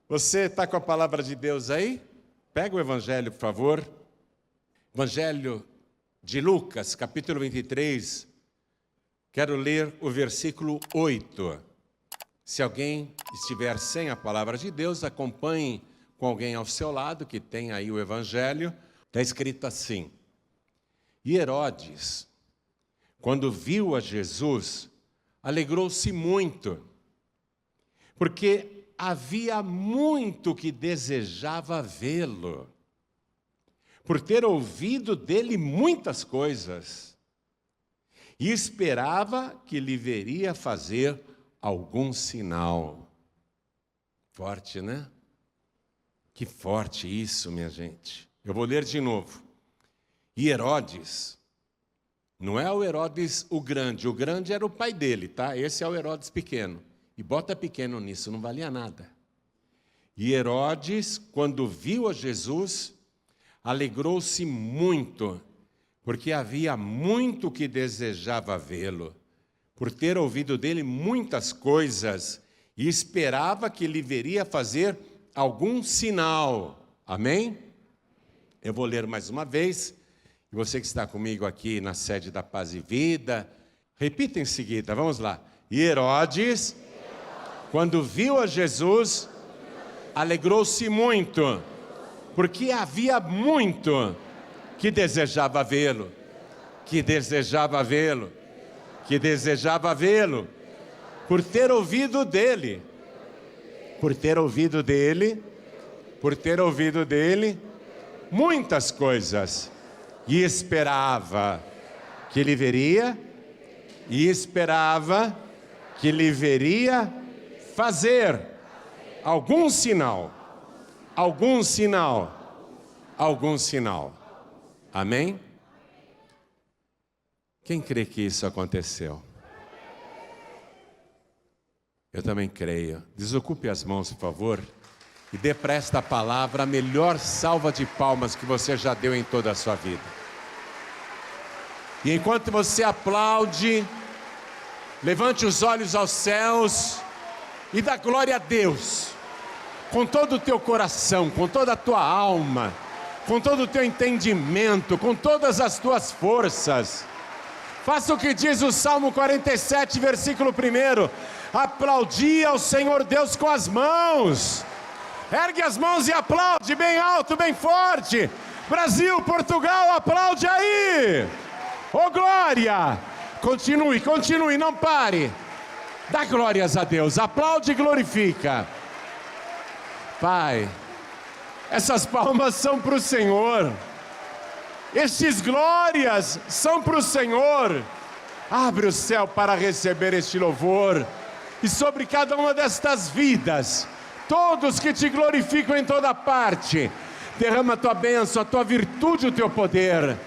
Você está com a palavra de Deus aí? Pega o Evangelho, por favor. Evangelho de Lucas, capítulo 23. Quero ler o versículo 8. Se alguém estiver sem a palavra de Deus, acompanhe com alguém ao seu lado, que tem aí o Evangelho. Está escrito assim: E Herodes, quando viu a Jesus, alegrou-se muito, porque havia muito que desejava vê-lo, por ter ouvido dele muitas coisas, e esperava que lhe veria fazer algum sinal. Forte, né? Que forte isso, minha gente. Eu vou ler de novo. E Herodes, não é o Herodes o grande era o pai dele, tá? Esse é o Herodes pequeno. E bota pequeno nisso, não valia nada. E Herodes, quando viu a Jesus, alegrou-se muito, porque havia muito que desejava vê-lo, por ter ouvido dele muitas coisas, e esperava que lhe veria fazer algum sinal. Amém? Eu vou ler mais uma vez, e você que está comigo aqui na sede da Paz e Vida, repita em seguida, vamos lá. E Herodes, quando viu a Jesus, alegrou-se muito, porque havia muito que desejava vê-lo, que desejava vê-lo, que desejava vê-lo, por ter ouvido dele, muitas coisas, e esperava que ele veria, fazer algum sinal. Amém? Quem crê que isso aconteceu? Eu também creio. Desocupe as mãos, por favor, e dê para esta palavra a melhor salva de palmas que você já deu em toda a sua vida. E enquanto você aplaude, levante os olhos aos céus e dá glória a Deus, com todo o teu coração, com toda a tua alma, com todo o teu entendimento, com todas as tuas forças. Faça o que diz o Salmo 47, versículo 1. Aplaudi ao Senhor Deus com as mãos. Ergue as mãos e aplaude bem alto, bem forte. Brasil, Portugal, aplaude aí. Oh, glória! Continue, não pare. Dá glórias a Deus, aplaude e glorifica. Pai, essas palmas são para o Senhor. Estes glórias são para o Senhor. Abre o céu para receber este louvor. E sobre cada uma destas vidas, todos que te glorificam em toda parte, derrama a tua bênção, a tua virtude, o teu poder.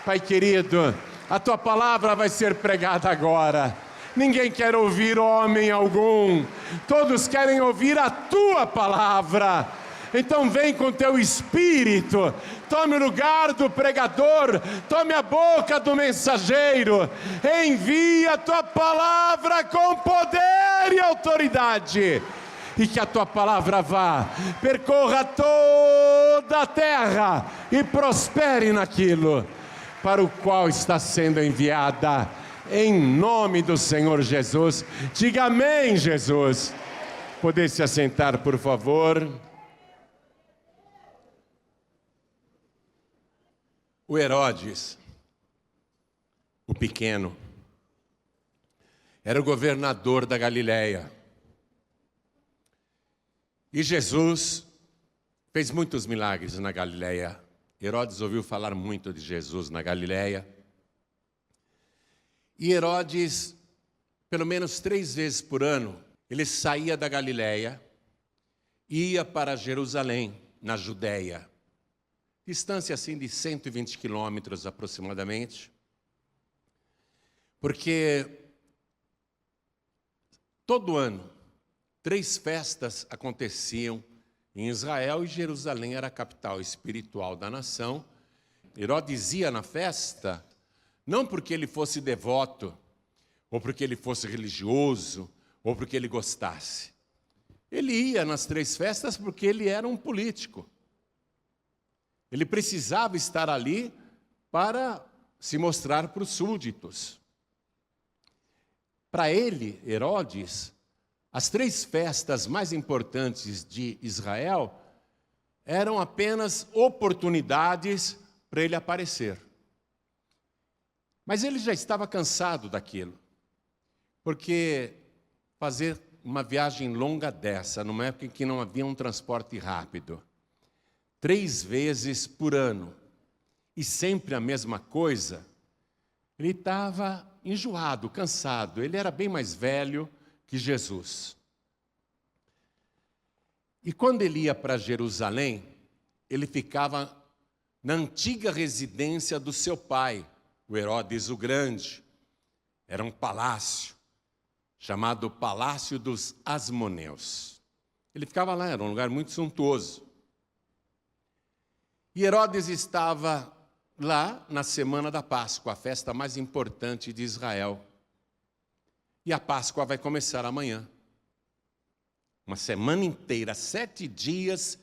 Pai querido, a tua palavra vai ser pregada agora. Ninguém quer ouvir homem algum, todos querem ouvir a tua palavra. Então vem com teu espírito, tome o lugar do pregador, tome a boca do mensageiro, envia a tua palavra com poder e autoridade, e que a tua palavra vá, percorra toda a terra e prospere naquilo para o qual está sendo enviada, em nome do Senhor Jesus. Diga amém, Jesus. Poder se assentar, por favor. O Herodes, o pequeno, era o governador da Galileia. E Jesus fez muitos milagres na Galileia. Herodes ouviu falar muito de Jesus na Galileia. E Herodes, pelo menos 3 vezes por ano, ele saía da Galileia e ia para Jerusalém, na Judéia. Distância assim de 120 quilômetros aproximadamente. Porque todo ano, 3 festas aconteciam em Israel, e Jerusalém era a capital espiritual da nação. Herodes ia na festa, não porque ele fosse devoto, ou porque ele fosse religioso, ou porque ele gostasse. ele ia nas 3 festas porque ele era um político. Ele precisava estar ali para se mostrar para os súditos. Para ele, Herodes, as 3 festas mais importantes de Israel eram apenas oportunidades para ele aparecer. Mas ele já estava cansado daquilo, porque fazer uma viagem longa dessa, numa época em que não havia um transporte rápido, 3 vezes por ano, e sempre a mesma coisa, ele estava enjoado, cansado. Ele era bem mais velho que Jesus. E quando ele ia para Jerusalém, ele ficava na antiga residência do seu pai, o Herodes o Grande. Era um palácio, chamado Palácio dos Asmoneus. Ele ficava lá, era um lugar muito suntuoso. E Herodes estava lá na semana da Páscoa, a festa mais importante de Israel. E a Páscoa vai começar amanhã. Uma semana inteira, 7 dias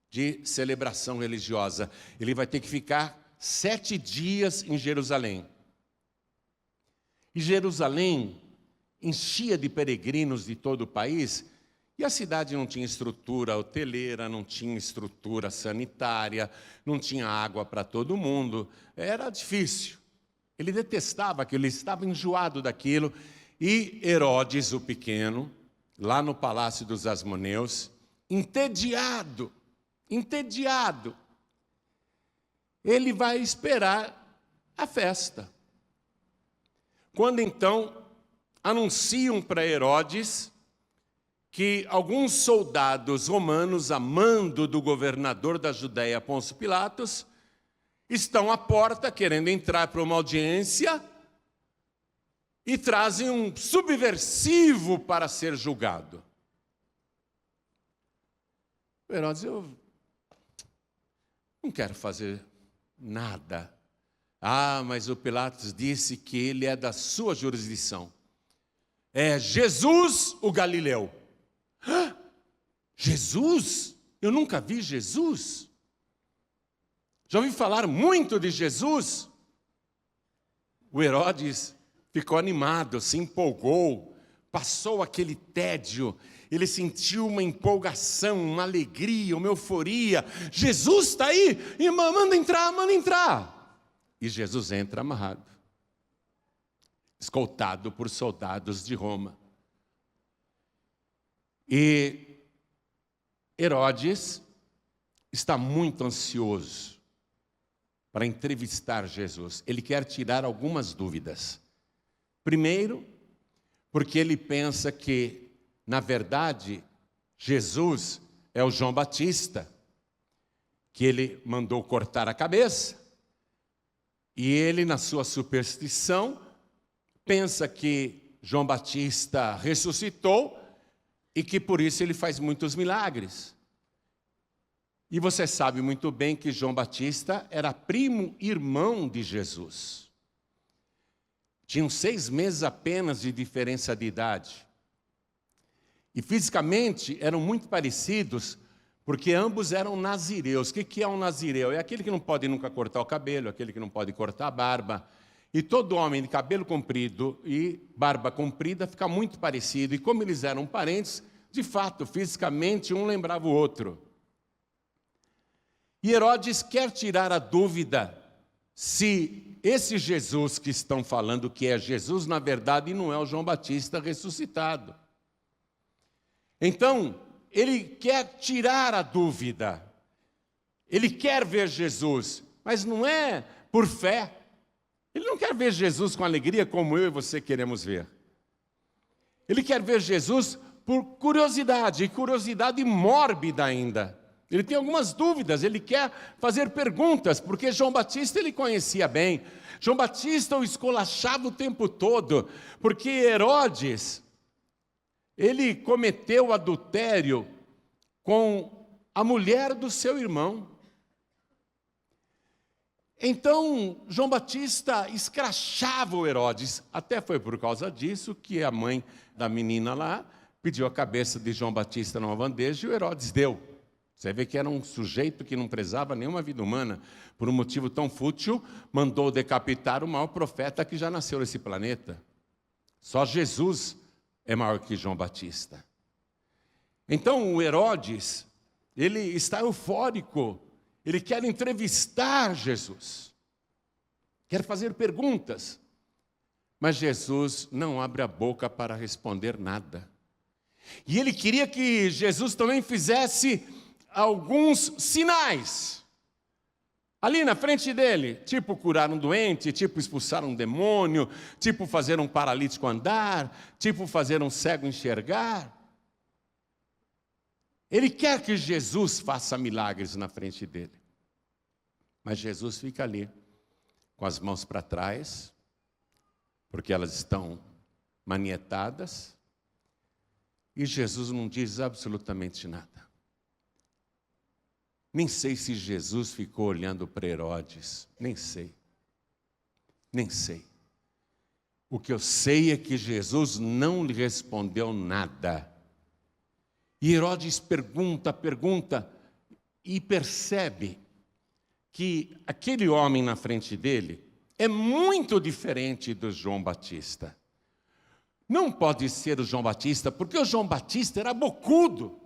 de celebração religiosa. Ele vai ter que ficar 7 dias em Jerusalém. E Jerusalém enchia de peregrinos de todo o país, e a cidade não tinha estrutura hoteleira, não tinha estrutura sanitária, não tinha água para todo mundo, era difícil. Ele detestava aquilo, ele estava enjoado daquilo, e Herodes, o pequeno, lá no Palácio dos Asmoneus, entediado, ele vai esperar a festa. Quando então anunciam para Herodes que alguns soldados romanos, a mando do governador da Judéia, Pôncio Pilatos, estão à porta querendo entrar para uma audiência e trazem um subversivo para ser julgado. Herodes, eu não quero fazer nada. Ah, mas o Pilatos disse que ele é da sua jurisdição. É Jesus o Galileu. Hã? Jesus? Eu nunca vi Jesus. Já ouvi falar muito de Jesus. O Herodes ficou animado, se empolgou, passou aquele tédio, ele sentiu uma empolgação, uma alegria, uma euforia. Jesus está aí, e manda entrar. E Jesus entra amarrado, escoltado por soldados de Roma. E Herodes está muito ansioso para entrevistar Jesus. Ele quer tirar algumas dúvidas. Primeiro, porque ele pensa que, na verdade, Jesus é o João Batista, que ele mandou cortar a cabeça, e ele, na sua superstição, pensa que João Batista ressuscitou e que por isso ele faz muitos milagres. E você sabe muito bem que João Batista era primo irmão de Jesus. Tinham 6 meses apenas de diferença de idade. E fisicamente eram muito parecidos, porque ambos eram nazireus. O que é um nazireu? É aquele que não pode nunca cortar o cabelo, aquele que não pode cortar a barba. E todo homem de cabelo comprido e barba comprida fica muito parecido. E como eles eram parentes, de fato, fisicamente, um lembrava o outro. E Herodes quer tirar a dúvida se esse Jesus que estão falando que é Jesus, na verdade, não é o João Batista ressuscitado. Então, ele quer tirar a dúvida. Ele quer ver Jesus, mas não é por fé. Ele não quer ver Jesus com alegria como eu e você queremos ver. Ele quer ver Jesus por curiosidade, e curiosidade mórbida ainda. Ele tem algumas dúvidas, ele quer fazer perguntas, porque João Batista ele conhecia bem. João Batista o esculachava o tempo todo, porque Herodes, ele cometeu adultério com a mulher do seu irmão. Então, João Batista escrachava o Herodes. Até foi por causa disso que a mãe da menina lá pediu a cabeça de João Batista numa bandeja e o Herodes deu. Você vê que era um sujeito que não prezava nenhuma vida humana. Por um motivo tão fútil, mandou decapitar o maior profeta que já nasceu nesse planeta. Só Jesus é maior que João Batista. Então o Herodes, ele está eufórico. Ele quer entrevistar Jesus. Quer fazer perguntas. Mas Jesus não abre a boca para responder nada. E ele queria que Jesus também fizesse alguns sinais ali na frente dele, tipo curar um doente, tipo expulsar um demônio, tipo fazer um paralítico andar, tipo fazer um cego enxergar. Ele quer que Jesus faça milagres na frente dele. Mas Jesus fica ali, com as mãos para trás, porque elas estão manietadas, e Jesus não diz absolutamente nada. Nem sei se Jesus ficou olhando para Herodes, nem sei. O que eu sei é que Jesus não lhe respondeu nada. E Herodes pergunta, e percebe que aquele homem na frente dele é muito diferente do João Batista. Não pode ser o João Batista, porque o João Batista era bocudo.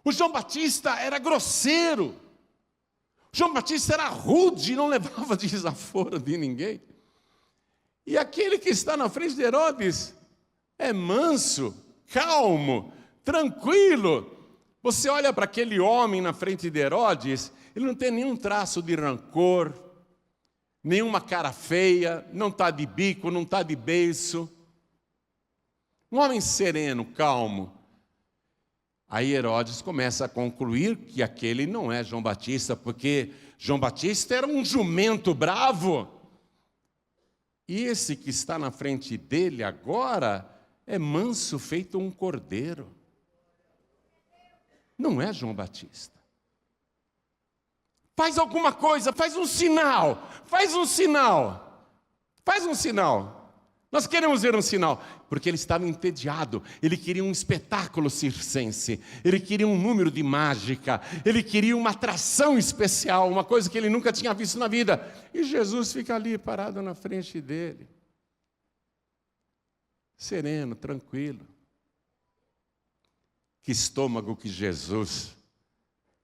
O João Batista era grosseiro. O João Batista era rude, não levava desaforo de ninguém. E aquele que está na frente de Herodes é manso, calmo, tranquilo. Você olha para aquele homem na frente de Herodes, ele não tem nenhum traço de rancor, nenhuma cara feia, não está de bico, não está de beiço. Um homem sereno, calmo. Aí Herodes começa a concluir que aquele não é João Batista, porque João Batista era um jumento bravo. E esse que está na frente dele agora é manso, feito um cordeiro. Não é João Batista. Faz alguma coisa, faz um sinal. Nós queremos ver um sinal, porque ele estava entediado, ele queria um espetáculo circense, ele queria um número de mágica, ele queria uma atração especial, uma coisa que ele nunca tinha visto na vida. E Jesus fica ali parado na frente dele, sereno, tranquilo. Que estômago que Jesus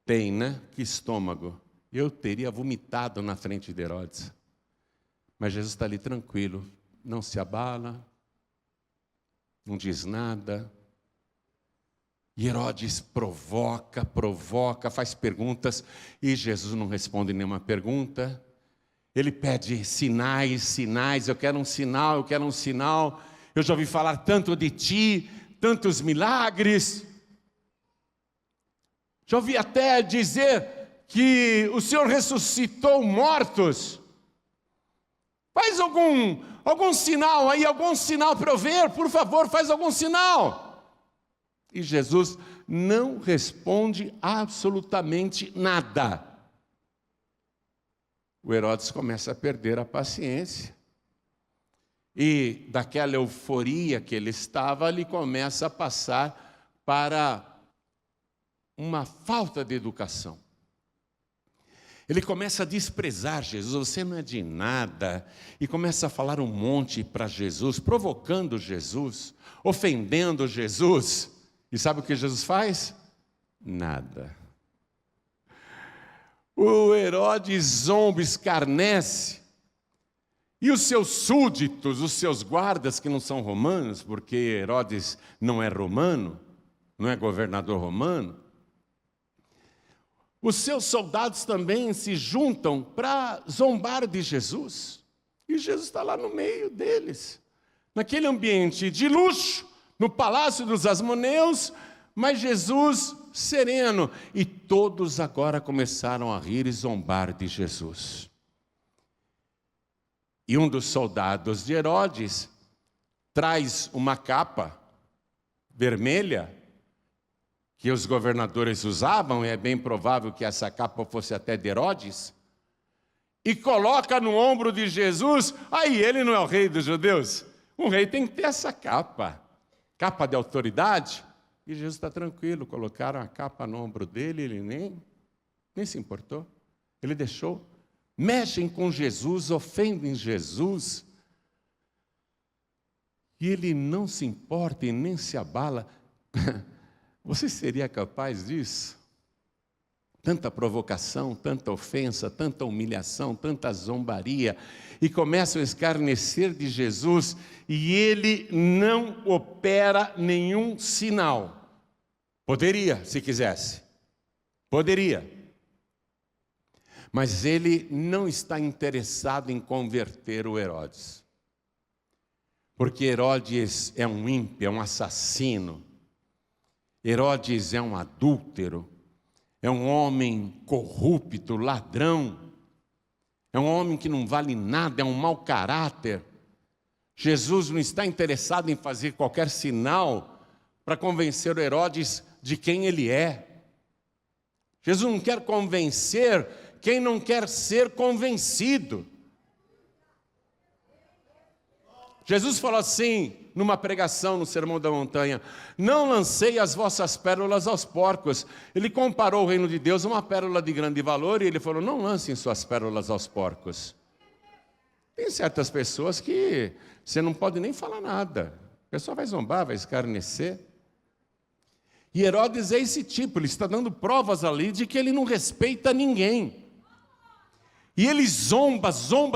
tem, né? Que estômago. Eu teria vomitado na frente de Herodes. Mas Jesus está ali tranquilo, não se abala, não diz nada. E Herodes provoca, faz perguntas, e Jesus não responde nenhuma pergunta. Ele pede sinais, eu quero um sinal. Eu já ouvi falar tanto de ti, tantos milagres. Já ouvi até dizer que o Senhor ressuscitou mortos. Faz algum sinal aí, algum sinal para eu ver, por favor, faz algum sinal. E Jesus não responde absolutamente nada. O Herodes começa a perder a paciência. E daquela euforia que ele estava, ele começa a passar para uma falta de educação. Ele começa a desprezar Jesus, você não é de nada, e começa a falar um monte para Jesus, provocando Jesus, ofendendo Jesus. E sabe o que Jesus faz? Nada. O Herodes zomba, escarnece, e os seus súditos, os seus guardas, que não são romanos, porque Herodes não é romano, não é governador romano, os seus soldados também se juntam para zombar de Jesus. E Jesus está lá no meio deles, naquele ambiente de luxo, no palácio dos Asmoneus, mas Jesus sereno. E todos agora começaram a rir e zombar de Jesus. E um dos soldados de Herodes traz uma capa vermelha, que os governadores usavam, e é bem provável que essa capa fosse até de Herodes, e coloca no ombro de Jesus. Aí ele não é o rei dos judeus? Um rei tem que ter essa capa. capa de autoridade. E Jesus está tranquilo, colocaram a capa no ombro dele, ele nem se importou. Ele deixou. Mexem com Jesus, ofendem Jesus. E ele não se importa e nem se abala. Você seria capaz disso? Tanta provocação, tanta ofensa, tanta humilhação, tanta zombaria. E começam a escarnecer de Jesus e ele não opera nenhum sinal. Poderia, se quisesse. Poderia. Mas ele não está interessado em converter o Herodes. Porque Herodes é um ímpio, é um assassino. Herodes é um adúltero. É um homem corrupto, ladrão. É um homem que não vale nada, é um mau caráter. Jesus não está interessado em fazer qualquer sinal para convencer o Herodes de quem ele é. Jesus não quer convencer quem não quer ser convencido. Jesus falou assim, numa pregação no Sermão da Montanha: não lancei as vossas pérolas aos porcos. Ele comparou o reino de Deus a uma pérola de grande valor, e ele falou: não lancem suas pérolas aos porcos. Tem certas pessoas que você não pode nem falar nada. A pessoa vai zombar, vai escarnecer. E Herodes é esse tipo, ele está dando provas ali de que ele não respeita ninguém. E ele zomba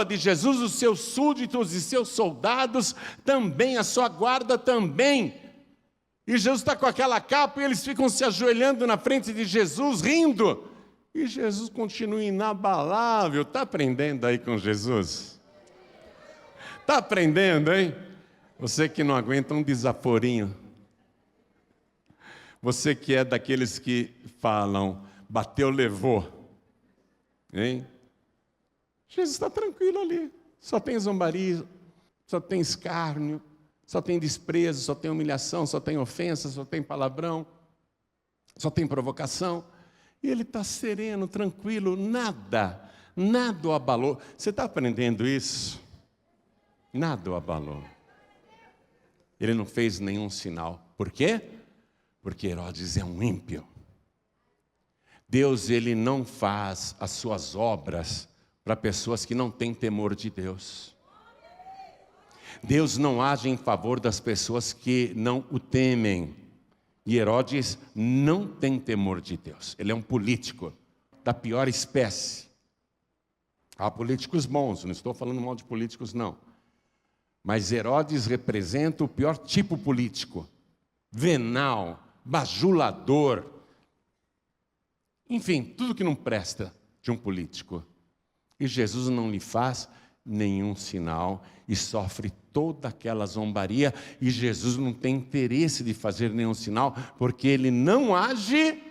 de Jesus, os seus súditos e seus soldados também, a sua guarda também. E Jesus está com aquela capa e eles ficam se ajoelhando na frente de Jesus, rindo. E Jesus continua inabalável. Está aprendendo aí com Jesus? Está aprendendo, hein? Você que não aguenta um desaforinho. Você que é daqueles que falam, bateu, levou. Hein? Jesus está tranquilo ali, só tem zombaria, só tem escárnio, só tem desprezo, só tem humilhação, só tem ofensa, só tem palavrão, só tem provocação. E ele está sereno, tranquilo, nada o abalou. Você está aprendendo isso? Nada o abalou. Ele não fez nenhum sinal. Por quê? Porque Herodes é um ímpio. Deus, ele não faz as suas obras para pessoas que não têm temor de Deus. Deus não age em favor das pessoas que não o temem. E Herodes não tem temor de Deus. Ele é um político da pior espécie. Há políticos bons, não estou falando mal de políticos, não. Mas Herodes representa o pior tipo político. Venal, bajulador. Enfim, tudo que não presta de um político. E Jesus não lhe faz nenhum sinal e sofre toda aquela zombaria. E Jesus não tem interesse de fazer nenhum sinal, porque ele não age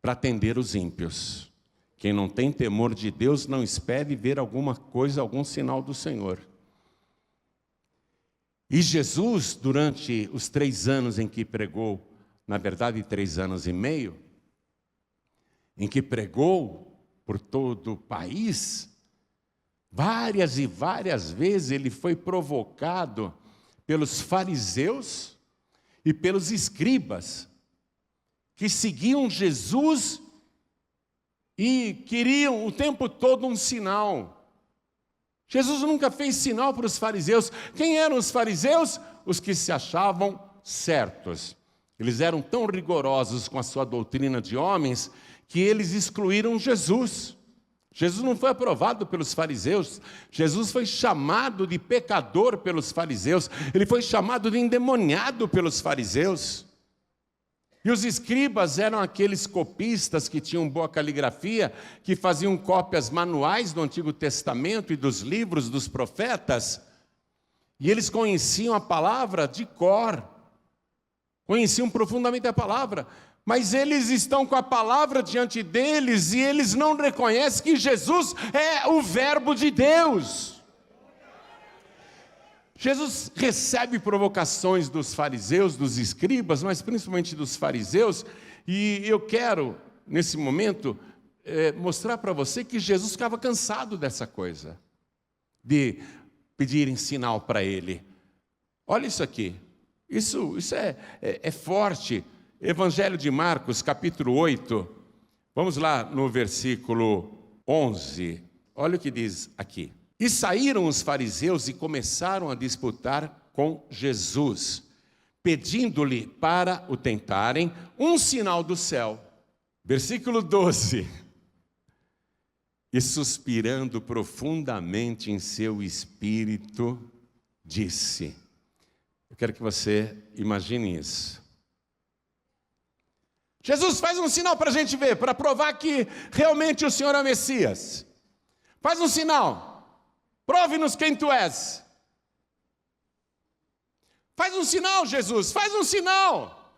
para atender os ímpios. Quem não tem temor de Deus não espere ver alguma coisa, algum sinal do Senhor. E Jesus, durante os 3 anos em que pregou, na verdade 3 anos e meio, em que pregou por todo o país, várias e várias vezes ele foi provocado pelos fariseus e pelos escribas, que seguiam Jesus e queriam o tempo todo um sinal. Jesus nunca fez sinal para os fariseus. Quem eram os fariseus? Os que se achavam certos. Eles eram tão rigorosos com a sua doutrina de homens que eles excluíram Jesus. Jesus não foi aprovado pelos fariseus. Jesus foi chamado de pecador pelos fariseus. Ele foi chamado de endemoniado pelos fariseus. E os escribas eram aqueles copistas que tinham boa caligrafia, que faziam cópias manuais do Antigo Testamento e dos livros dos profetas. E eles conheciam a palavra de cor. Conheciam profundamente a palavra. Mas eles estão com a palavra diante deles e eles não reconhecem que Jesus é o Verbo de Deus. Jesus recebe provocações dos fariseus, dos escribas, mas principalmente dos fariseus, e eu quero, nesse momento, mostrar para você que Jesus ficava cansado dessa coisa, de pedirem sinal para ele. Olha isso aqui. Isso é forte. Evangelho de Marcos, capítulo 8. Vamos lá no versículo 11. Olha o que diz aqui. E saíram os fariseus e começaram a disputar com Jesus, pedindo-lhe para o tentarem um sinal do céu. Versículo 12. E suspirando profundamente em seu espírito, disse... Eu quero que você imagine isso. Jesus, faz um sinal para a gente ver, para provar que realmente o Senhor é o Messias. Faz um sinal. Prove-nos quem tu és. Faz um sinal, Jesus, faz um sinal.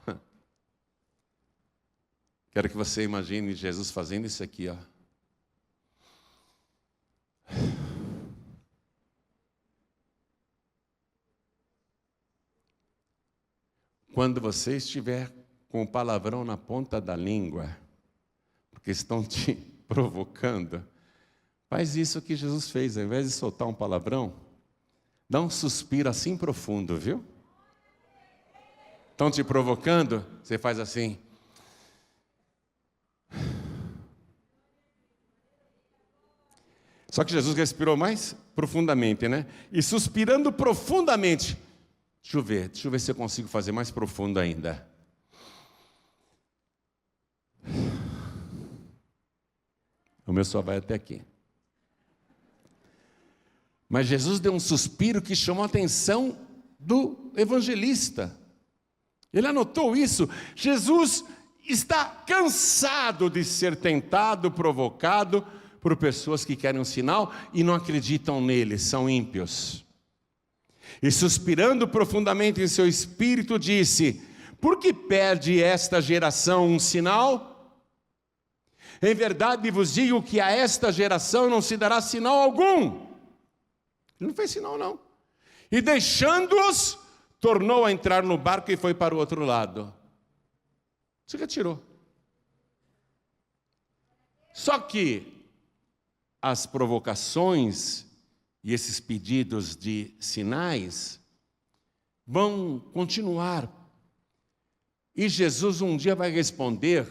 Quero que você imagine Jesus fazendo isso aqui, ó. Quando você estiver com o palavrão na ponta da língua, porque estão te provocando, faz isso que Jesus fez. Ao invés de soltar um palavrão, dá um suspiro assim profundo, viu? Estão te provocando, você faz assim. Só que Jesus respirou mais profundamente, né? E suspirando profundamente. Deixa eu ver se eu consigo fazer mais profundo ainda. O meu só vai até aqui. Mas Jesus deu um suspiro que chamou a atenção do evangelista. Ele anotou isso. Jesus está cansado de ser tentado, provocado por pessoas que querem um sinal e não acreditam nele, são ímpios. E suspirando profundamente em seu espírito, disse: por que perde esta geração um sinal? Em verdade vos digo que a esta geração não se dará sinal algum. Ele não fez sinal, não. E deixando-os, tornou a entrar no barco e foi para o outro lado. Se retirou. Só que as provocações e esses pedidos de sinais vão continuar. E Jesus um dia vai responder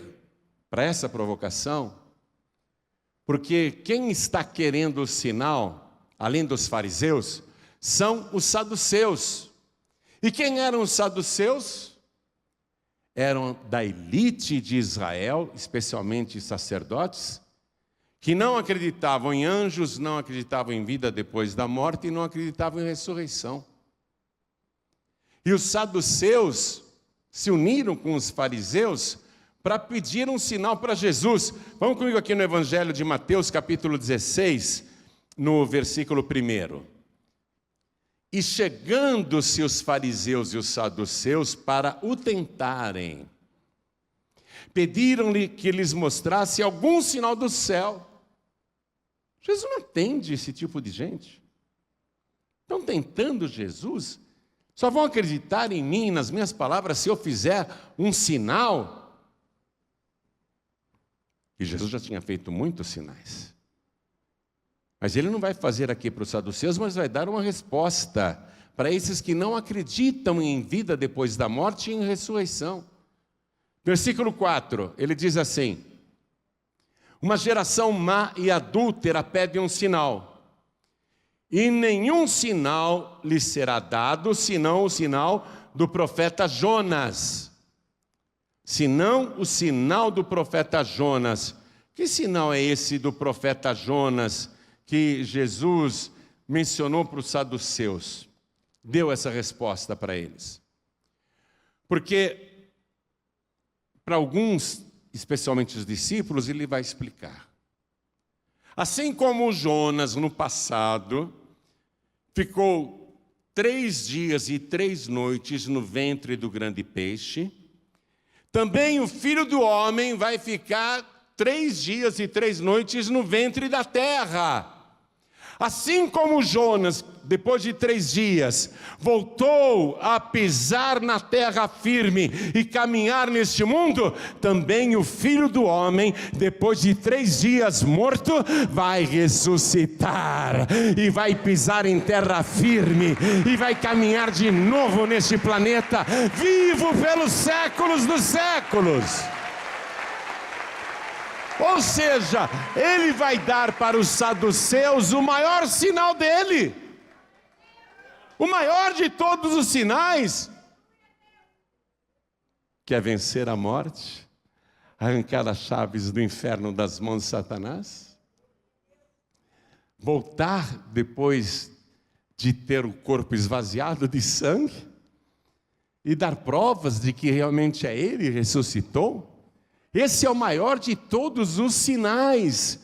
para essa provocação, porque quem está querendo o sinal, além dos fariseus, são os saduceus. E quem eram os saduceus? Eram da elite de Israel, especialmente sacerdotes, que não acreditavam em anjos, não acreditavam em vida depois da morte e não acreditavam em ressurreição. E os saduceus se uniram com os fariseus para pedir um sinal para Jesus. Vamos comigo aqui no Evangelho de Mateus, capítulo 16, no versículo 1. E chegando-se os fariseus e os saduceus para o tentarem, pediram-lhe que lhes mostrasse algum sinal do céu. Jesus não atende esse tipo de gente. Estão tentando Jesus. Só vão acreditar em mim, nas minhas palavras, se eu fizer um sinal. E Jesus já tinha feito muitos sinais. Mas ele não vai fazer aqui para os saduceus, mas vai dar uma resposta para esses que não acreditam em vida depois da morte e em ressurreição. Versículo 4, ele diz assim: uma geração má e adúltera pede um sinal, e nenhum sinal lhe será dado, senão o sinal do profeta Jonas. Senão o sinal do profeta Jonas. Que sinal é esse do profeta Jonas que Jesus mencionou para os saduceus? Deu essa resposta para eles. Porque para alguns, especialmente os discípulos, ele vai explicar. Assim como Jonas no passado ficou 3 dias e 3 noites no ventre do grande peixe, também o Filho do Homem vai ficar 3 dias e 3 noites no ventre da terra. Assim como Jonas, depois de 3 dias, voltou a pisar na terra firme e caminhar neste mundo, também o Filho do Homem, depois de 3 dias morto, vai ressuscitar e vai pisar em terra firme e vai caminhar de novo neste planeta, vivo pelos séculos dos séculos. Ou seja, ele vai dar para os saduceus o maior sinal dele, o maior de todos os sinais, que é vencer a morte, arrancar as chaves do inferno das mãos de Satanás, voltar depois de ter o corpo esvaziado de sangue, e dar provas de que realmente é ele que ressuscitou. Esse é o maior de todos os sinais.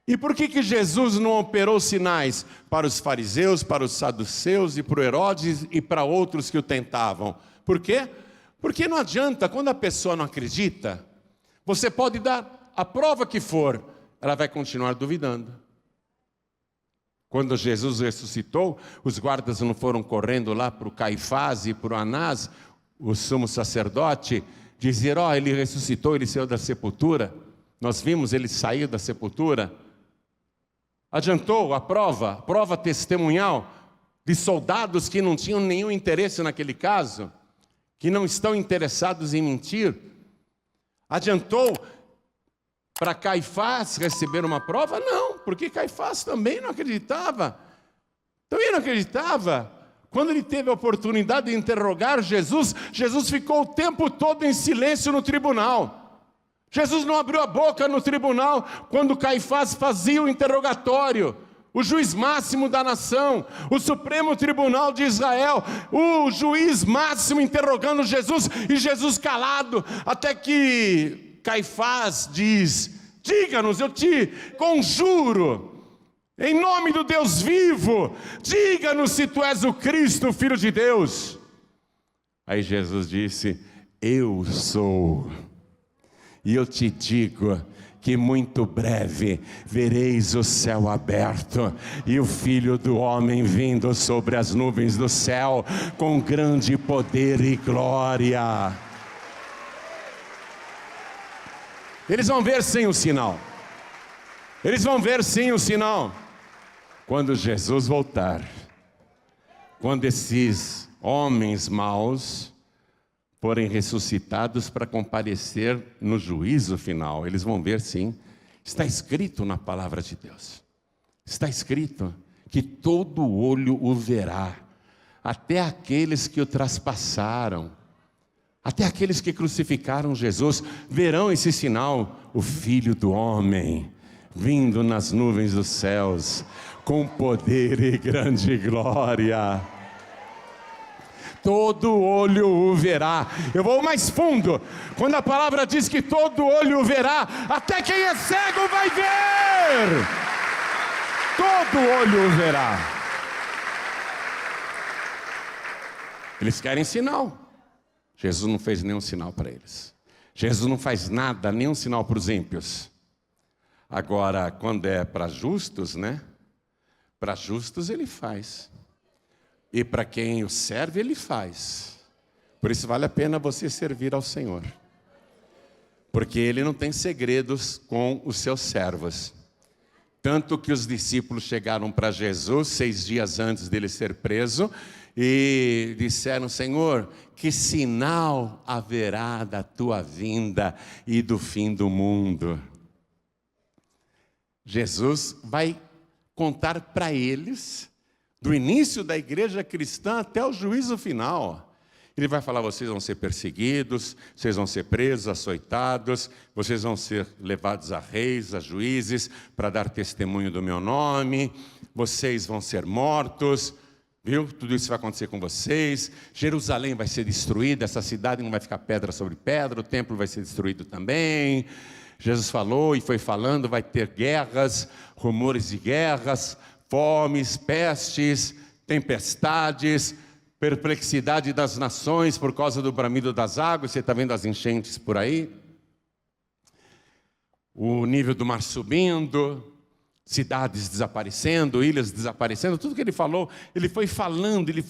E por que Jesus não operou sinais para os fariseus, para os saduceus e para o Herodes e para outros que o tentavam? Por quê? Porque não adianta, quando a pessoa não acredita, você pode dar a prova que for, ela vai continuar duvidando. Quando Jesus ressuscitou, os guardas não foram correndo lá para o Caifás e para o Anás, o sumo sacerdote, dizer, ele ressuscitou, ele saiu da sepultura, nós vimos ele sair da sepultura. Adiantou a prova testemunhal de soldados que não tinham nenhum interesse naquele caso, que não estão interessados em mentir. Adiantou para Caifás receber uma prova? Não, porque Caifás também não acreditava. Quando ele teve a oportunidade de interrogar Jesus, Jesus ficou o tempo todo em silêncio no tribunal. Jesus não abriu a boca no tribunal quando Caifás fazia o interrogatório. O juiz máximo da nação, o Supremo Tribunal de Israel, o juiz máximo interrogando Jesus, e Jesus calado, até que Caifás diz, diga-nos, eu te conjuro, em nome do Deus vivo, diga-nos se tu és o Cristo, o Filho de Deus. Aí Jesus disse, eu sou, e eu te digo que muito breve vereis o céu aberto e o Filho do Homem vindo sobre as nuvens do céu com grande poder e glória. Eles vão ver sim o sinal. Eles vão ver sim o sinal. Quando Jesus voltar, quando esses homens maus forem ressuscitados para comparecer no juízo final, eles vão ver sim. Está escrito na palavra de Deus. Está escrito que todo olho o verá, até aqueles que o traspassaram, até aqueles que crucificaram Jesus, verão esse sinal, o Filho do Homem, vindo nas nuvens dos céus, com poder e grande glória. Todo olho o verá. Eu vou mais fundo. Quando a palavra diz que todo olho o verá, até quem é cego vai ver. Todo olho o verá. Eles querem sinal. Jesus não fez nenhum sinal para eles. Jesus não faz nada, nenhum sinal para os ímpios. Agora, quando é para justos, né? Para justos ele faz. E para quem o serve, ele faz. Por isso vale a pena você servir ao Senhor. Porque ele não tem segredos com os seus servos. Tanto que os discípulos chegaram para Jesus 6 dias antes dele ser preso e disseram, Senhor, que sinal haverá da tua vinda e do fim do mundo? Jesus vai contar para eles, do início da igreja cristã até o juízo final. Ele vai falar, vocês vão ser perseguidos, vocês vão ser presos, açoitados, vocês vão ser levados a reis, a juízes, para dar testemunho do meu nome, vocês vão ser mortos, viu? Tudo isso vai acontecer com vocês. Jerusalém vai ser destruída, essa cidade não vai ficar pedra sobre pedra, o templo vai ser destruído também. Jesus falou e foi falando, vai ter guerras, rumores de guerras, fomes, pestes, tempestades, perplexidade das nações por causa do bramido das águas. Você está vendo as enchentes por aí? O nível do mar subindo, cidades desaparecendo, ilhas desaparecendo, tudo que ele falou, ele foi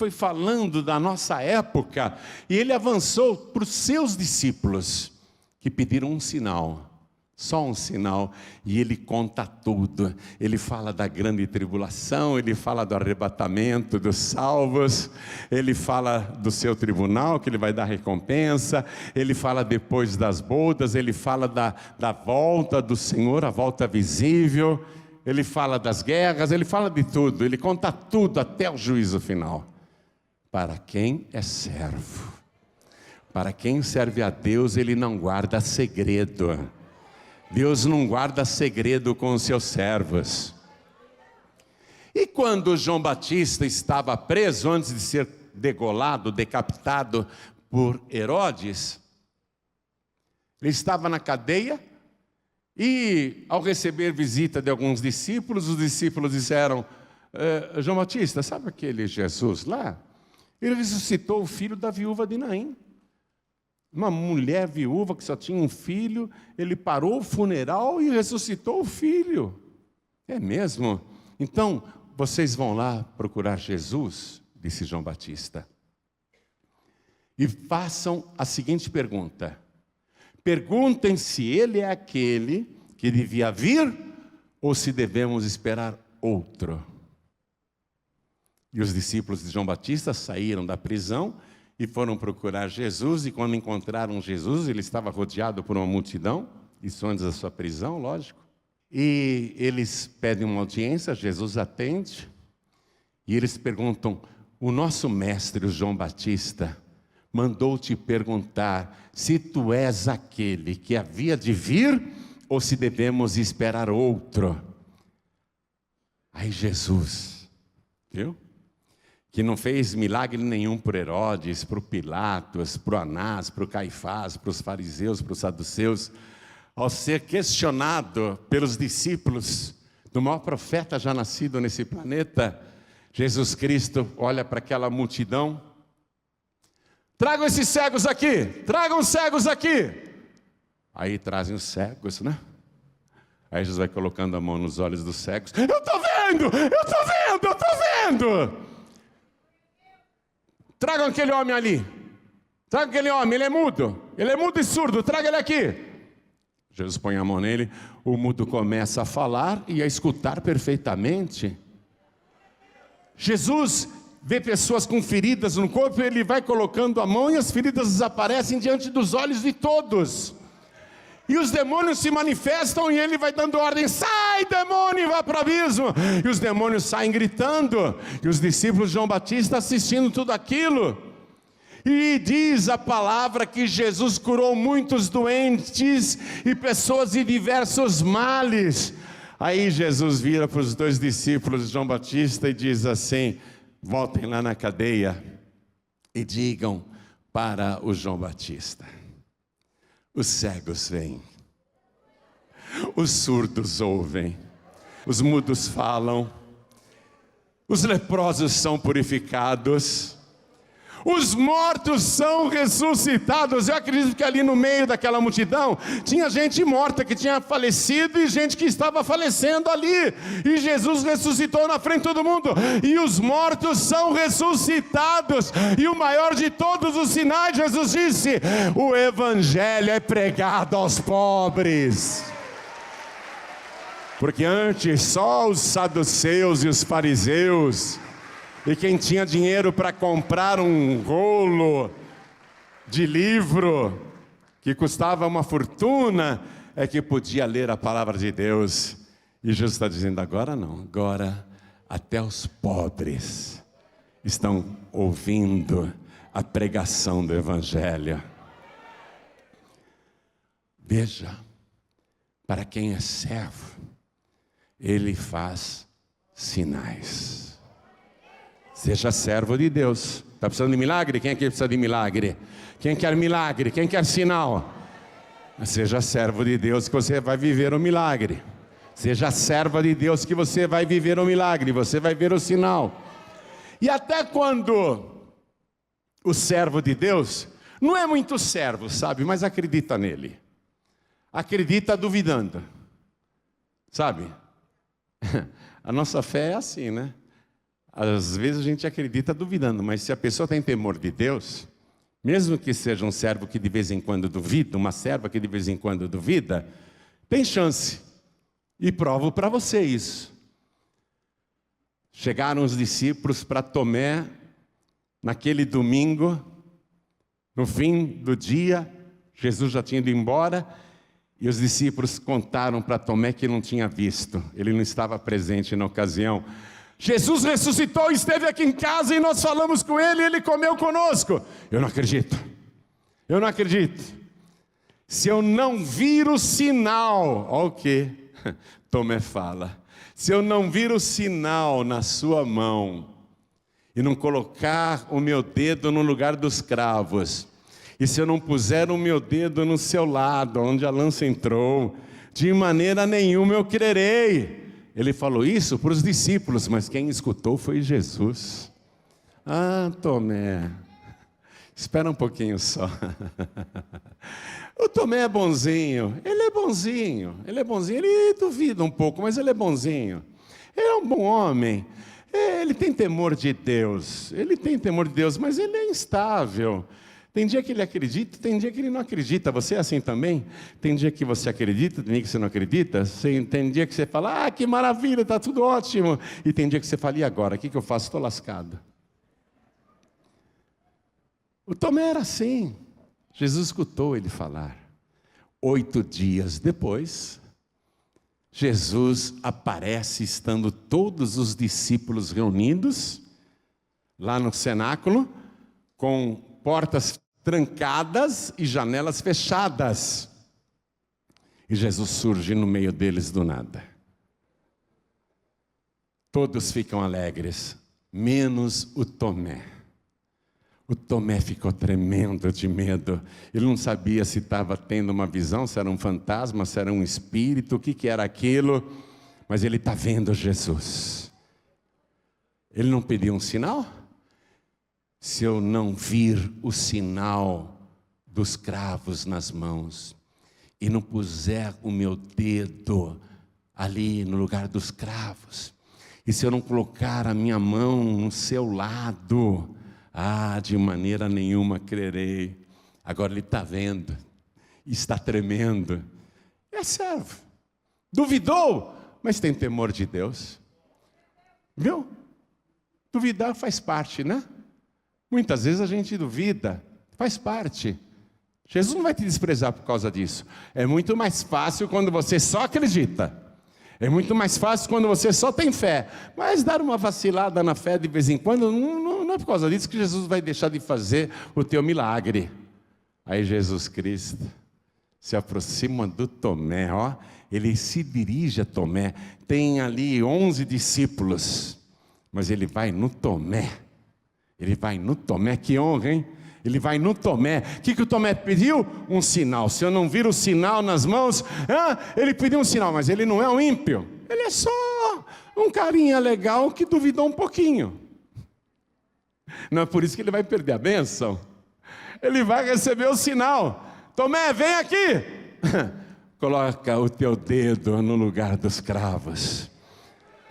falando da nossa época, e ele avançou para os seus discípulos, que pediram um sinal, só um sinal, e ele conta tudo. Ele fala da grande tribulação, ele fala do arrebatamento dos salvos, ele fala do seu tribunal, que ele vai dar recompensa, ele fala depois das bodas, ele fala da volta do Senhor, a volta visível, ele fala das guerras, ele fala de tudo, ele conta tudo até o juízo final. Para quem é servo, para quem serve a Deus, ele não guarda segredo. Deus não guarda segredo com os seus servos. E quando João Batista estava preso, antes de ser degolado, decapitado por Herodes, ele estava na cadeia, e ao receber visita de alguns discípulos, os discípulos disseram: João Batista, sabe aquele Jesus lá? Ele ressuscitou o filho da viúva de Naim. Uma mulher viúva que só tinha um filho, ele parou o funeral e ressuscitou o filho. É mesmo? Então, vocês vão lá procurar Jesus, disse João Batista, e façam a seguinte pergunta: perguntem se ele é aquele que devia vir, ou se devemos esperar outro. E os discípulos de João Batista saíram da prisão e foram procurar Jesus, e quando encontraram Jesus, ele estava rodeado por uma multidão, isso antes da sua prisão, lógico. E eles pedem uma audiência, Jesus atende, e eles perguntam: o nosso mestre, o João Batista, mandou te perguntar se tu és aquele que havia de vir, ou se devemos esperar outro. Aí Jesus, viu? Que não fez milagre nenhum por Herodes, para o Pilatos, para o Anás, para o Caifás, para os fariseus, para os saduceus, ao ser questionado pelos discípulos do maior profeta já nascido nesse planeta, Jesus Cristo olha para aquela multidão: tragam esses cegos aqui, tragam os cegos aqui. Aí trazem os cegos, né? Aí Jesus vai colocando a mão nos olhos dos cegos: eu estou vendo, eu estou vendo, eu estou vendo. Tragam aquele homem ali, traga aquele homem, ele é mudo e surdo, traga ele aqui. Jesus põe a mão nele, o mudo começa a falar e a escutar perfeitamente. Jesus vê pessoas com feridas no corpo, ele vai colocando a mão e as feridas desaparecem diante dos olhos de todos. E os demônios se manifestam e ele vai dando ordem: sai demônio, e vá para o abismo. E os demônios saem gritando, e os discípulos de João Batista assistindo tudo aquilo. E diz a palavra que Jesus curou muitos doentes e pessoas de diversos males. Aí Jesus vira para os dois discípulos de João Batista e diz assim: voltem lá na cadeia e digam para o João Batista: os cegos veem, os surdos ouvem, os mudos falam, os leprosos são purificados, os mortos são ressuscitados. Eu acredito que ali no meio daquela multidão tinha gente morta que tinha falecido e gente que estava falecendo ali. E Jesus ressuscitou na frente de todo mundo. E os mortos são ressuscitados. E o maior de todos os sinais, Jesus disse: o evangelho é pregado aos pobres. Porque antes só os saduceus e os fariseus, e quem tinha dinheiro para comprar um rolo de livro que custava uma fortuna, é que podia ler a palavra de Deus. E Jesus está dizendo: agora não, agora até os pobres estão ouvindo a pregação do evangelho. Veja, para quem é servo, ele faz sinais. Seja servo de Deus. Está precisando de milagre? Quem aqui precisa de milagre? Quem quer milagre? Quem quer sinal? Seja servo de Deus que você vai viver o milagre. Seja serva de Deus que você vai viver o milagre, você vai ver o sinal. E até quando o servo de Deus não é muito servo, sabe? Mas acredita nele. Acredita duvidando, sabe? A nossa fé é assim, né? Às vezes a gente acredita duvidando, mas se a pessoa tem temor de Deus, mesmo que seja um servo que de vez em quando duvida, uma serva que de vez em quando duvida, tem chance. E provo para você isso. Chegaram os discípulos para Tomé, naquele domingo, no fim do dia, Jesus já tinha ido embora, e os discípulos contaram para Tomé que não tinha visto, ele não estava presente na ocasião. Jesus ressuscitou, esteve aqui em casa e nós falamos com ele e ele comeu conosco. Eu não acredito, eu não acredito. Se eu não vir o sinal, olha o que Tomé fala, se eu não vir o sinal na sua mão, e não colocar o meu dedo no lugar dos cravos, e se eu não puser o meu dedo no seu lado, onde a lança entrou, de maneira nenhuma eu crerei. Ele falou isso para os discípulos, mas quem escutou foi Jesus. Ah, Tomé, espera um pouquinho só. O Tomé é bonzinho, ele ele duvida um pouco, mas ele é bonzinho. Ele é um bom homem, ele tem temor de Deus, mas ele é instável. Tem dia que ele acredita, tem dia que ele não acredita. Você é assim também? Tem dia que você acredita, tem dia que você não acredita. Tem dia que você fala, que maravilha, está tudo ótimo. E tem dia que você fala, e agora? O que eu faço? Estou lascado. O Tomé era assim. Jesus escutou ele falar. 8 dias depois, Jesus aparece estando todos os discípulos reunidos, lá no cenáculo, com portas trancadas e janelas fechadas. E Jesus surge no meio deles do nada. Todos ficam alegres, menos o Tomé. O Tomé ficou tremendo de medo. Ele não sabia se estava tendo uma visão, se era um fantasma, se era um espírito, o que era aquilo. Mas ele está vendo Jesus. Ele não pediu um sinal? Se eu não vir o sinal dos cravos nas mãos e não puser o meu dedo ali no lugar dos cravos, e se eu não colocar a minha mão no seu lado, de maneira nenhuma crerei. Agora ele está vendo, está tremendo. É servo, duvidou, mas tem temor de Deus. Viu? Duvidar faz parte, né? Muitas vezes a gente duvida, faz parte. Jesus não vai te desprezar por causa disso. É muito mais fácil quando você só acredita. É muito mais fácil quando você só tem fé. Mas dar uma vacilada na fé de vez em quando, não é por causa disso que Jesus vai deixar de fazer o teu milagre. Aí Jesus Cristo se aproxima do Tomé, ele se dirige a Tomé. Tem ali 11 discípulos, mas ele vai no Tomé. Ele vai no Tomé, que honra, hein? Ele vai no Tomé. O que o Tomé pediu? Um sinal. Se eu não vir o sinal nas mãos, ele pediu um sinal, mas ele não é um ímpio. Ele é só um carinha legal que duvidou um pouquinho. Não é por isso que ele vai perder a bênção. Ele vai receber o sinal. Tomé, vem aqui. Coloca o teu dedo no lugar dos cravos.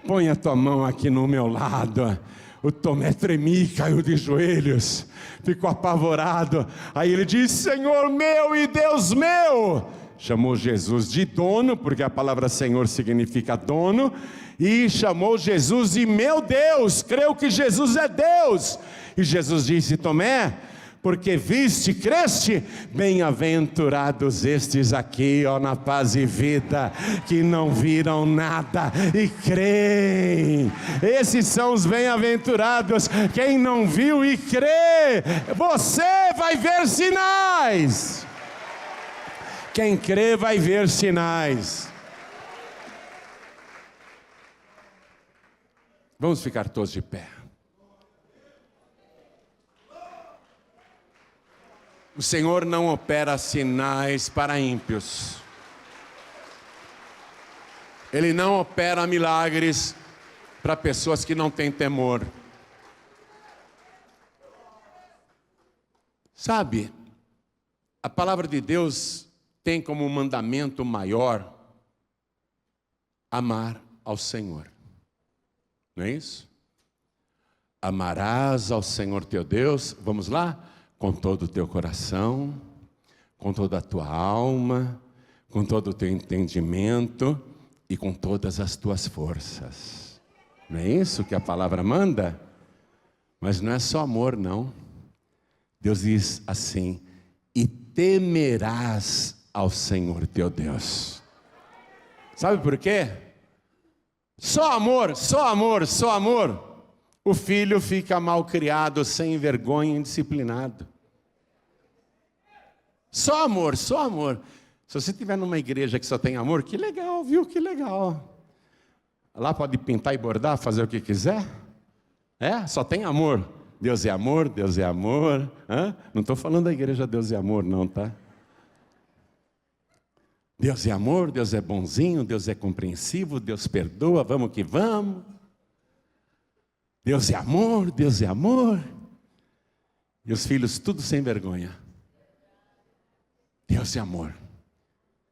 Põe a tua mão aqui no meu lado. O Tomé tremia, caiu de joelhos, ficou apavorado. Aí ele disse, Senhor meu e Deus meu. Chamou Jesus de dono, porque a palavra Senhor significa dono. E chamou Jesus de meu Deus, creu que Jesus é Deus. E Jesus disse, Tomé, porque viste, creste, bem-aventurados estes aqui, na paz e vida, que não viram nada e creem. Esses são os bem-aventurados, quem não viu e crê. Você vai ver sinais. Quem crê vai ver sinais. Vamos ficar todos de pé. O Senhor não opera sinais para ímpios. Ele não opera milagres para pessoas que não têm temor. Sabe, a palavra de Deus tem como mandamento maior amar ao Senhor. Não é isso? Amarás ao Senhor teu Deus, vamos lá? Com todo o teu coração, com toda a tua alma, com todo o teu entendimento e com todas as tuas forças. Não é isso que a palavra manda? Mas não é só amor, não. Deus diz assim: e temerás ao Senhor teu Deus. Sabe por quê? Só amor, só amor, só amor. O filho fica mal criado, sem vergonha, indisciplinado. Só amor, só amor. Se você estiver numa igreja que só tem amor, que legal, viu? Que legal. Lá pode pintar e bordar, fazer o que quiser. Só tem amor. Deus é amor, Deus é amor. Não estou falando da igreja Deus é amor, não, tá? Deus é amor, Deus é bonzinho, Deus é compreensivo, Deus perdoa, vamos que vamos. Deus é amor, Deus é amor. E os filhos tudo sem vergonha. Deus é amor.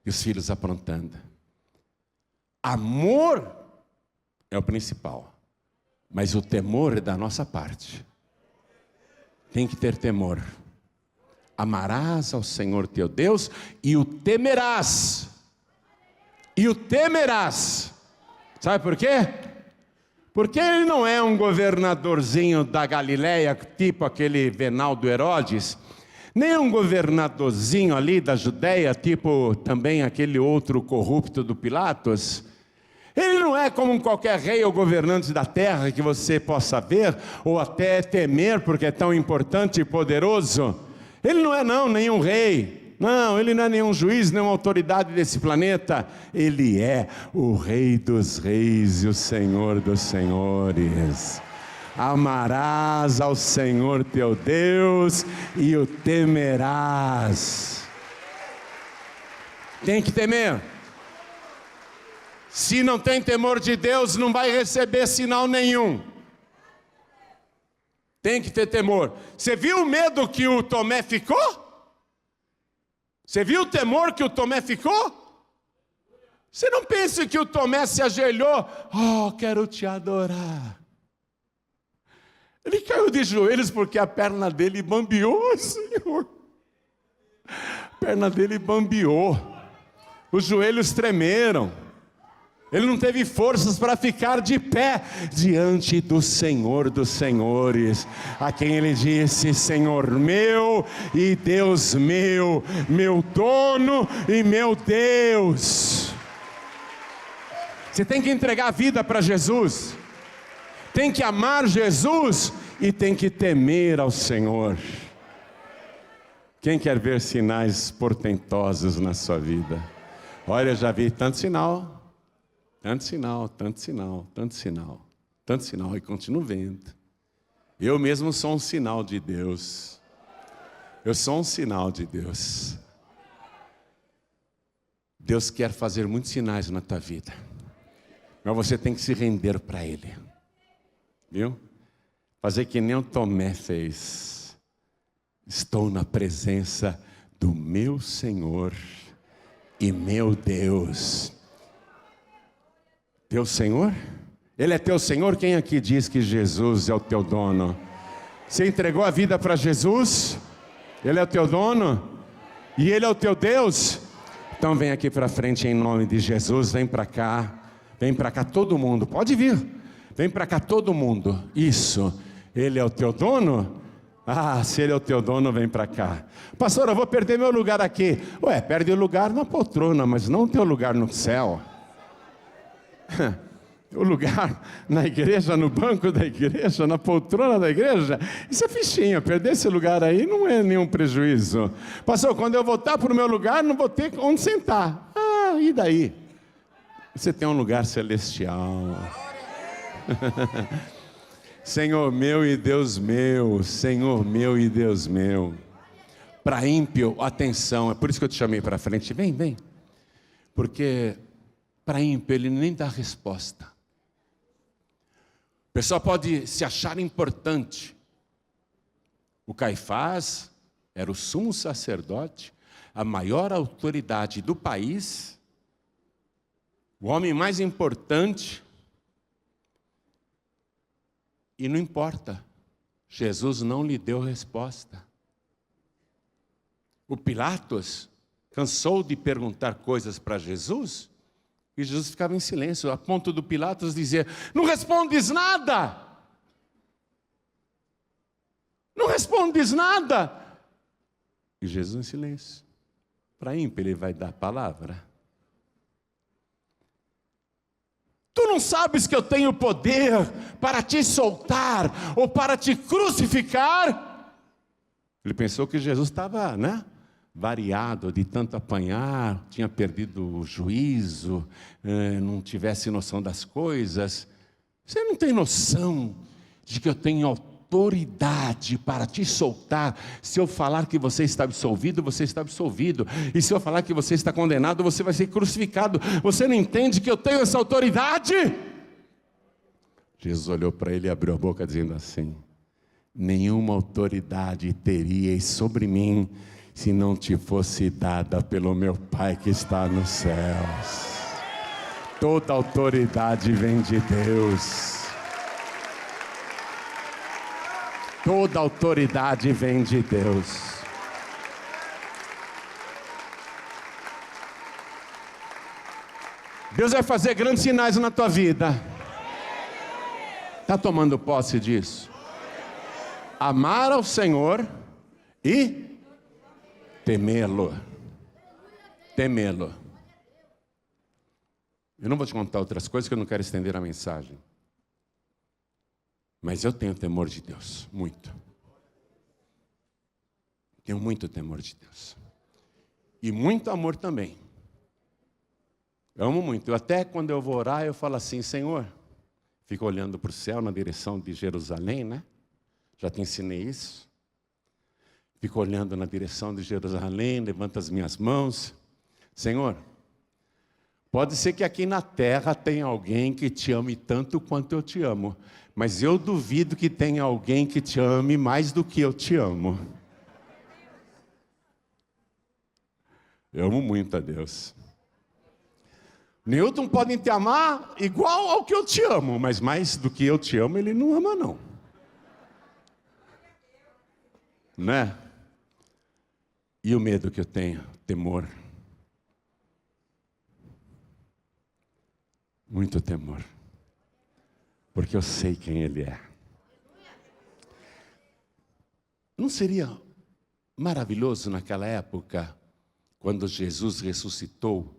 E os filhos aprontando. Amor é o principal. Mas o temor é da nossa parte. Tem que ter temor. Amarás ao Senhor teu Deus e o temerás. E o temerás. Sabe por quê? Porque ele não é um governadorzinho da Galileia, tipo aquele venal do Herodes, nem um governadorzinho ali da Judeia, tipo também aquele outro corrupto do Pilatos. Ele não é como qualquer rei ou governante da terra que você possa ver, ou até temer, porque é tão importante e poderoso. Ele não é nenhum rei. Não, ele não é nenhum juiz, nenhuma autoridade desse planeta. Ele é o Rei dos Reis e o Senhor dos Senhores. Amarás ao Senhor teu Deus e o temerás. Tem que temer. Se não tem temor de Deus, não vai receber sinal nenhum. Tem que ter temor. Você viu o medo que o Tomé ficou? Você viu o temor que o Tomé ficou? Você não pensa que o Tomé se ajoelhou? Quero te adorar. Ele caiu de joelhos porque a perna dele bambeou, Senhor. A perna dele bambeou. Os joelhos tremeram. Ele não teve forças para ficar de pé diante do Senhor dos Senhores, a quem ele disse: Senhor meu e Deus meu, meu dono e meu Deus. Você tem que entregar a vida para Jesus, tem que amar Jesus e tem que temer ao Senhor. Quem quer ver sinais portentosos na sua vida? Olha, eu já vi tanto sinal. Tanto sinal, tanto sinal, tanto sinal, tanto sinal, e continuo vendo. Eu mesmo sou um sinal de Deus. Eu sou um sinal de Deus. Deus quer fazer muitos sinais na tua vida, mas você tem que se render para Ele. Viu? Fazer que nem o Tomé fez. Estou na presença do meu Senhor e meu Deus. Teu Senhor? Ele é teu Senhor? Quem aqui diz que Jesus é o teu dono? Você entregou a vida para Jesus? Ele é o teu dono? E Ele é o teu Deus? Então vem aqui para frente em nome de Jesus. Vem para cá todo mundo, pode vir. Vem para cá todo mundo. Isso, Ele é o teu dono? Se Ele é o teu dono, vem para cá. Pastor, eu vou perder meu lugar aqui. Perde o lugar na poltrona, mas não o teu lugar no céu. O lugar na igreja, no banco da igreja, na poltrona da igreja, isso é fichinha. Perder esse lugar aí não é nenhum prejuízo. Pastor, quando eu voltar para o meu lugar, não vou ter onde sentar. E daí? Você tem um lugar celestial. Senhor meu e Deus meu, Senhor meu e Deus meu. Para ímpio, atenção, é por isso que eu te chamei para frente. Vem. Porque para ímpio ele nem dá resposta. O pessoal pode se achar importante. O Caifás era o sumo sacerdote, a maior autoridade do país, o homem mais importante, E não importa, Jesus não lhe deu resposta. O Pilatos cansou de perguntar coisas para Jesus, e Jesus ficava em silêncio, a ponto do Pilatos dizer: não respondes nada! Não respondes nada! E Jesus em silêncio. Para ímpio ele vai dar a palavra. Tu não sabes que eu tenho poder para te soltar ou para te crucificar? Ele pensou que Jesus estava, variado de tanto apanhar, tinha perdido o juízo, não tivesse noção das coisas. Você não tem noção de que eu tenho autoridade para te soltar? Se eu falar que você está absolvido, você está absolvido. E se eu falar que você está condenado, você vai ser crucificado. Você não entende que eu tenho essa autoridade? Jesus olhou para ele e abriu a boca dizendo assim: nenhuma autoridade teríeis sobre mim se não te fosse dada pelo meu Pai que está nos céus. Toda autoridade vem de Deus. Toda autoridade vem de Deus. Deus vai fazer grandes sinais na tua vida. Está tomando posse disso? Amar ao Senhor e temê-lo. Temê-lo. Eu não vou te contar outras coisas que eu não quero estender a mensagem. Mas eu tenho temor de Deus, muito. Tenho muito temor de Deus. E muito amor também. Eu amo muito. Eu até quando eu vou orar, eu falo assim: Senhor, fico olhando para o céu na direção de Jerusalém, Já te ensinei isso. Fico olhando na direção de Jerusalém, levanto as minhas mãos. Senhor, pode ser que aqui na terra tenha alguém que te ame tanto quanto eu te amo, mas eu duvido que tenha alguém que te ame mais do que eu te amo. Eu amo muito a Deus. Newton pode te amar igual ao que eu te amo, mas mais do que eu te amo, ele não ama não. Né? E o medo que eu tenho, temor. Muito temor. Porque eu sei quem Ele é. Não seria maravilhoso naquela época, quando Jesus ressuscitou,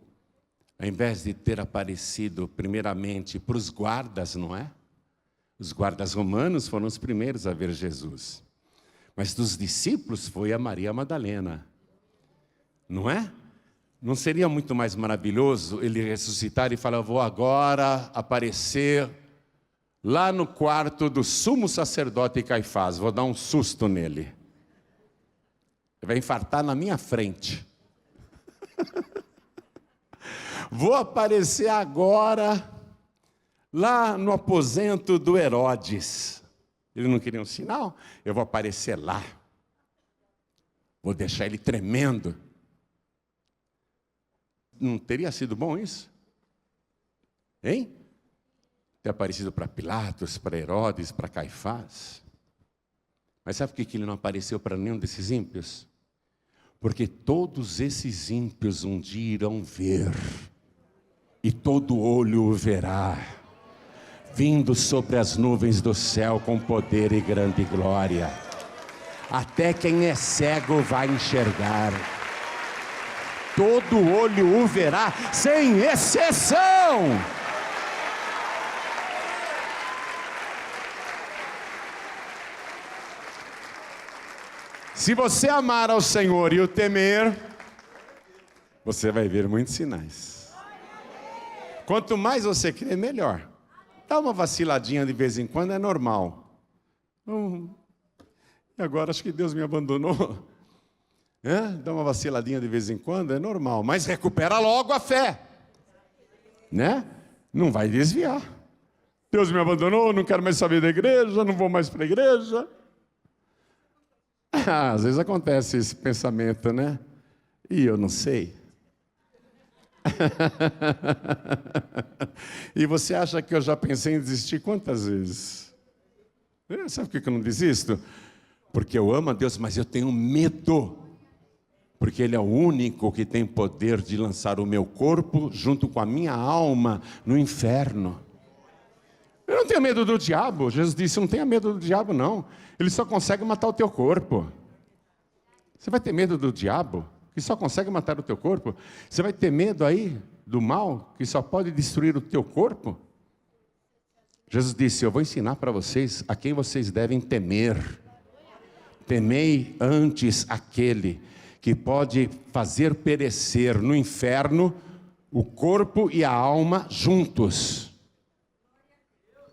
ao invés de ter aparecido primeiramente para os guardas, não é? Os guardas romanos foram os primeiros a ver Jesus. Mas dos discípulos foi a Maria Madalena. Não é? Não seria muito mais maravilhoso ele ressuscitar e falar: eu vou agora aparecer lá no quarto do sumo sacerdote Caifás, vou dar um susto nele. Ele vai infartar na minha frente. Vou aparecer agora lá no aposento do Herodes. Ele não queria um sinal? Eu vou aparecer lá. Vou deixar ele tremendo. Não teria sido bom isso? Hein? Ter aparecido para Pilatos, para Herodes, para Caifás. Mas sabe por que ele não apareceu para nenhum desses ímpios? Porque todos esses ímpios um dia irão ver, e todo olho o verá, vindo sobre as nuvens do céu com poder e grande glória. Até quem é cego vai enxergar. Todo olho o verá, sem exceção. Se você amar ao Senhor e o temer, você vai ver muitos sinais. Quanto mais você crer, melhor. Dá uma vaciladinha de vez em quando, é normal. E agora acho que Deus me abandonou. Dá uma vaciladinha de vez em quando, é normal. Mas recupera logo a fé. Né? Não vai desviar. Deus me abandonou, não quero mais saber da igreja, não vou mais para a igreja. Às vezes acontece esse pensamento, né? E eu não sei. E você acha que eu já pensei em desistir quantas vezes? Sabe por que eu não desisto? Porque eu amo a Deus, mas eu tenho medo. Porque Ele é o único que tem poder de lançar o meu corpo junto com a minha alma no inferno. Eu não tenho medo do diabo. Jesus disse, não tenha medo do diabo não. Ele só consegue matar o teu corpo. Você vai ter medo do diabo, que só consegue matar o teu corpo? Você vai ter medo aí do mal, que só pode destruir o teu corpo? Jesus disse, eu vou ensinar para vocês a quem vocês devem temer. Temei antes aquele que pode fazer perecer no inferno o corpo e a alma juntos.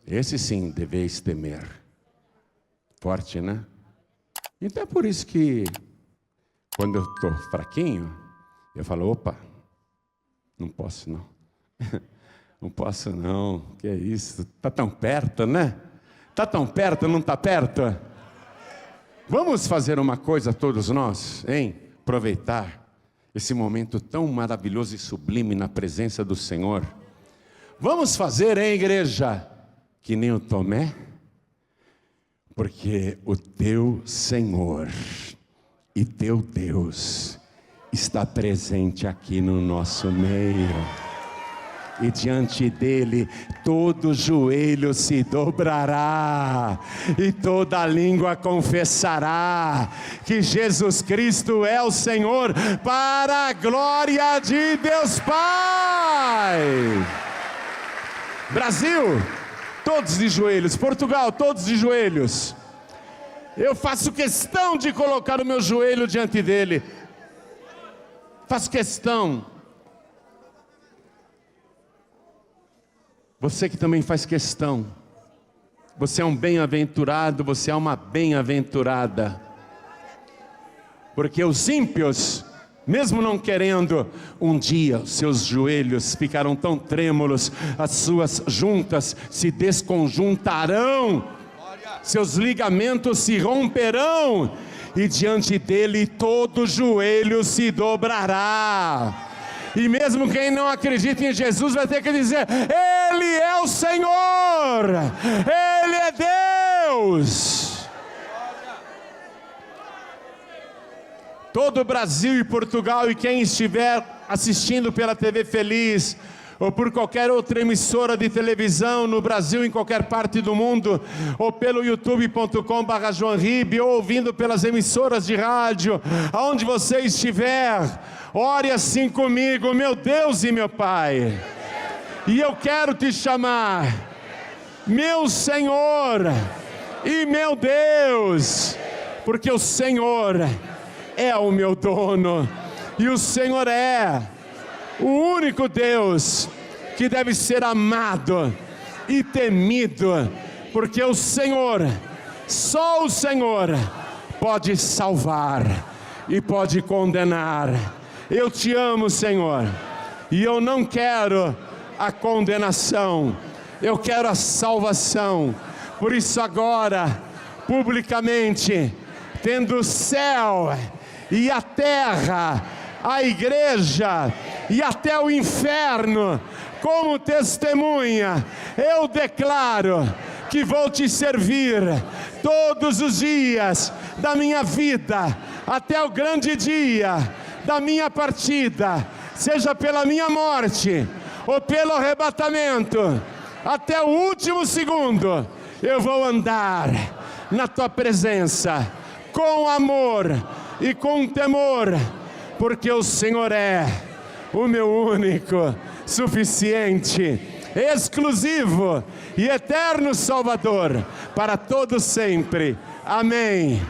Esse sim deveis temer. Forte, né? Então é por isso que quando eu estou fraquinho, eu falo, opa, não posso não. Não posso não, que é isso? Está tão perto, né? Está tão perto, não está perto? Vamos fazer uma coisa todos nós, hein? Aproveitar esse momento tão maravilhoso e sublime na presença do Senhor. Vamos fazer, hein, igreja? Que nem o Tomé? Porque o teu Senhor e teu Deus está presente aqui no nosso meio. E diante dele todo joelho se dobrará e toda língua confessará que Jesus Cristo é o Senhor, para a glória de Deus Pai. Brasil, todos de joelhos. Portugal, todos de joelhos. Eu faço questão de colocar o meu joelho diante dele. Faço questão. Você que também faz questão, você é um bem-aventurado, você é uma bem-aventurada, porque os ímpios, mesmo não querendo, um dia os seus joelhos ficarão tão trêmulos, as suas juntas se desconjuntarão, seus ligamentos se romperão, e diante dele todo joelho se dobrará. E mesmo quem não acredita em Jesus vai ter que dizer, Ele é o Senhor, Ele é Deus. Todo o Brasil e Portugal e quem estiver assistindo pela TV Feliz, ou por qualquer outra emissora de televisão no Brasil, em qualquer parte do mundo, ou pelo youtube.com/joanribe, ou ouvindo pelas emissoras de rádio, aonde você estiver, ore assim comigo, meu Deus e meu Pai, e eu quero te chamar, meu Senhor e meu Deus, porque o Senhor é o meu dono, e o Senhor é o único Deus que deve ser amado e temido, porque o Senhor, só o Senhor, pode salvar e pode condenar. Eu te amo, Senhor, e eu não quero a condenação, eu quero a salvação. Por isso agora, publicamente, tendo o céu e a terra, a igreja e até o inferno como testemunha, eu declaro que vou te servir todos os dias da minha vida, até o grande dia da minha partida, seja pela minha morte ou pelo arrebatamento, até o último segundo, eu vou andar na tua presença, com amor e com temor, porque o Senhor é o meu único, suficiente, exclusivo e eterno Salvador, para todo sempre. Amém.